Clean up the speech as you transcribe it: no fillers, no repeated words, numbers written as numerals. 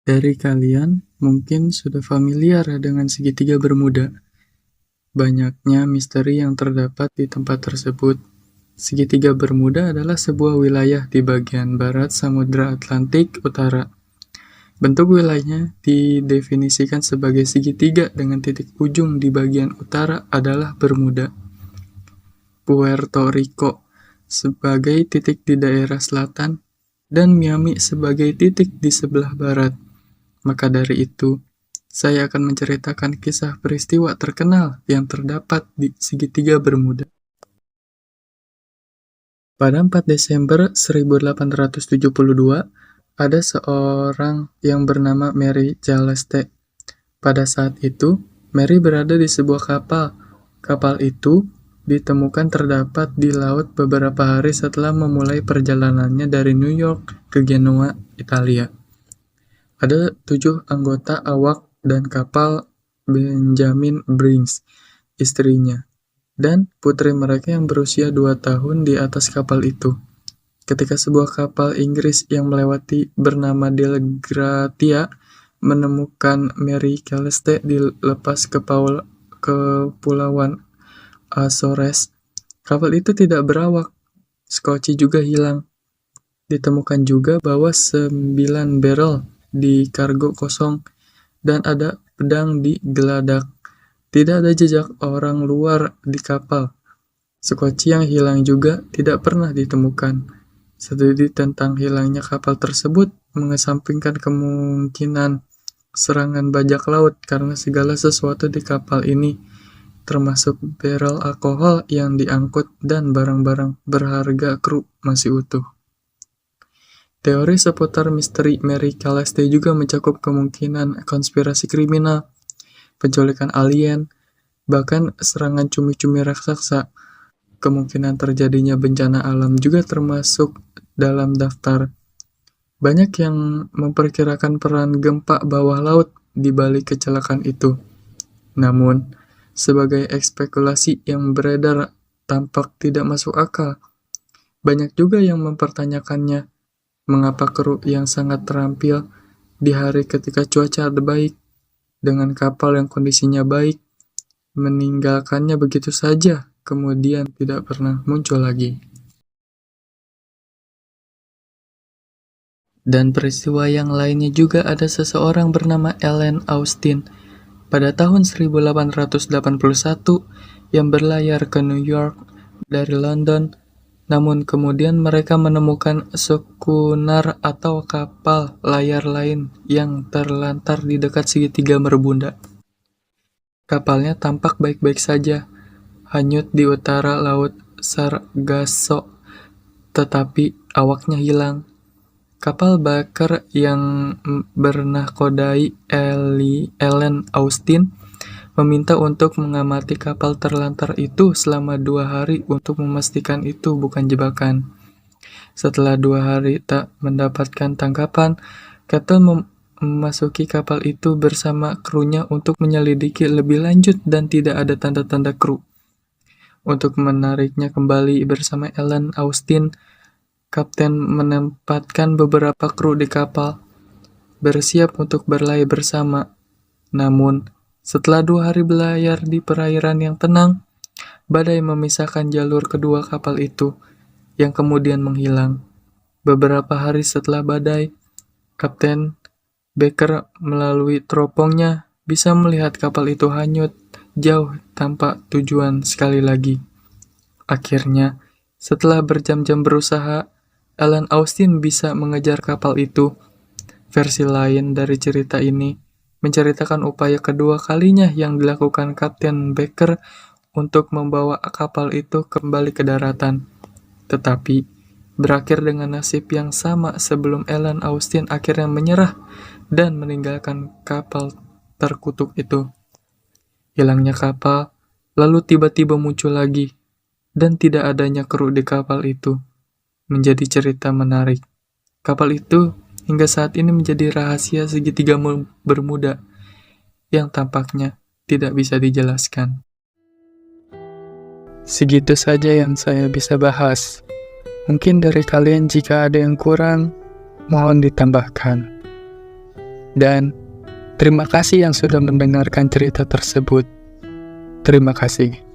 Dari kalian mungkin sudah familiar dengan segitiga Bermuda. Banyaknya misteri yang terdapat di tempat tersebut. Segitiga Bermuda adalah sebuah wilayah di bagian barat Samudra Atlantik Utara. Bentuk wilayahnya didefinisikan sebagai segitiga dengan titik ujung di bagian utara adalah Bermuda. Puerto Rico sebagai titik di daerah selatan dan Miami sebagai titik di sebelah barat. Maka dari itu, saya akan menceritakan kisah peristiwa terkenal yang terdapat di segitiga Bermuda. Pada 4 Desember 1872, ada seorang yang bernama Mary Celeste. Pada saat itu, Mary berada di sebuah kapal. Kapal itu ditemukan terdapat di laut beberapa hari setelah memulai perjalanannya dari New York ke Genoa, Italia. Ada 7 anggota awak dan kapal Benjamin Briggs, istrinya, dan putri mereka yang berusia 2 tahun di atas kapal itu. Ketika sebuah kapal Inggris yang melewati bernama Delegratia menemukan Mary Celeste dilepas ke Kepulauan Azores, kapal itu tidak berawak. Skoci juga hilang. Ditemukan juga bahwa 9 barrel di kargo kosong dan ada pedang di geladak. Tidak ada jejak orang luar di kapal. Skoci yang hilang juga tidak pernah ditemukan. Studi tentang hilangnya kapal tersebut mengesampingkan kemungkinan serangan bajak laut karena segala sesuatu di kapal ini, termasuk barel alkohol yang diangkut dan barang-barang berharga kru masih utuh. Teori seputar misteri Mary Celeste juga mencakup kemungkinan konspirasi kriminal, penculikan alien, bahkan serangan cumi-cumi raksasa. Kemungkinan terjadinya bencana alam juga termasuk dalam daftar. Banyak yang memperkirakan peran gempa bawah laut di balik kecelakaan itu. Namun, sebagai spekulasi yang beredar tampak tidak masuk akal. Banyak juga yang mempertanyakannya. Mengapa kru yang sangat terampil di hari ketika cuaca baik, dengan kapal yang kondisinya baik, meninggalkannya begitu saja, kemudian tidak pernah muncul lagi. Dan peristiwa yang lainnya juga ada seseorang bernama Ellen Austin pada tahun 1881 yang berlayar ke New York dari London. Namun kemudian mereka menemukan schooner atau kapal layar lain yang terlantar di dekat segitiga Bermuda. Kapalnya tampak baik-baik saja, hanyut di utara Laut Sargasso, tetapi awaknya hilang. Kapal bakar yang bernahkodai Ellen Austin meminta untuk mengamati kapal terlantar itu selama 2 hari untuk memastikan itu bukan jebakan. Setelah 2 hari tak mendapatkan tangkapan, kapten memasuki kapal itu bersama krunya untuk menyelidiki lebih lanjut dan tidak ada tanda-tanda kru. Untuk menariknya kembali bersama Ellen Austin, kapten menempatkan beberapa kru di kapal, bersiap untuk berlayar bersama. Namun, setelah 2 hari berlayar di perairan yang tenang, badai memisahkan jalur kedua kapal itu, yang kemudian menghilang. Beberapa hari setelah badai, Kapten Baker melalui teropongnya bisa melihat kapal itu hanyut jauh tanpa tujuan sekali lagi. Akhirnya, setelah berjam-jam berusaha, Ellen Austin bisa mengejar kapal itu. Versi lain dari cerita ini menceritakan upaya kedua kalinya yang dilakukan Kapten Baker untuk membawa kapal itu kembali ke daratan. Tetapi, berakhir dengan nasib yang sama sebelum Ellen Austin akhirnya menyerah dan meninggalkan kapal terkutuk itu. Hilangnya kapal, lalu tiba-tiba muncul lagi, dan tidak adanya kru di kapal itu, menjadi cerita menarik. Kapal itu hingga saat ini menjadi rahasia segitiga Bermuda yang tampaknya tidak bisa dijelaskan. Segitu saja yang saya bisa bahas. Mungkin dari kalian jika ada yang kurang, mohon ditambahkan. Dan terima kasih yang sudah mendengarkan cerita tersebut. Terima kasih.